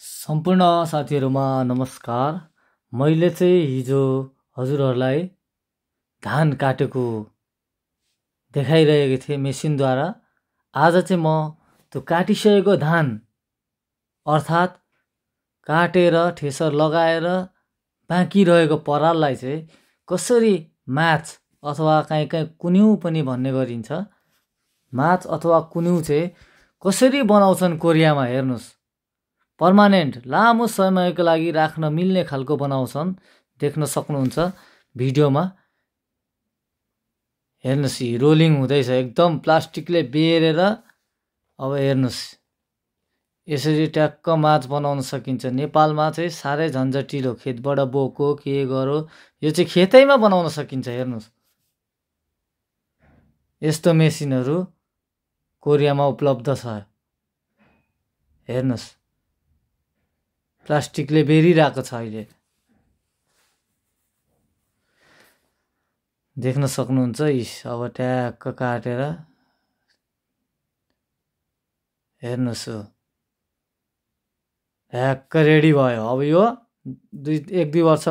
सम्पूर्ण साथीहरुमा नमस्कार। मैले चाहिँ हिजो हजुरहरुलाई धान काटेको देखाइरहेको थिएँ मेसिनद्वारा। आज चाहिँ म त्यो काटिसकेको धान अर्थात् काटेर ठेसर लगाएर बाँकी रहेको पराललाई चाहिँ कसरी माच अथवा कहीँ कुन्यु पनि भन्ने गरिन्छ, माच अथवा कुन्यु चाहिँ कसरी बनाउँछन् कोरियामा हेर्नुस्। पर्मानेन्ट लामो समयको लागि राख्न मिल्ने खालको बनाउँछन्, देख्न सक्नुहुन्छ भिडियोमा। हेर्नुस्, रोलिङ हुँदैछ एकदम प्लास्टिकले बेरेर। अब हेर्नुस्, यसरी ट्याक्क माच बनाउन सकिन्छ। नेपालमा चाहिँ साह्रै झन्झटिलो, खेतबाट बोको के गरो, यो चाहिँ खेतैमा बनाउन सकिन्छ। हेर्नुस्, यस्तो मेसिनहरू कोरियामा उपलब्ध छ। हेर्नुस्, प्लास्टिकले बेरिरहेको छ। अहिले देख्न सक्नुहुन्छ। अब ट्याक्क काटेर हेर्नुस्, ट्याक्क रेडी भयो। अब यो 1-2 वर्ष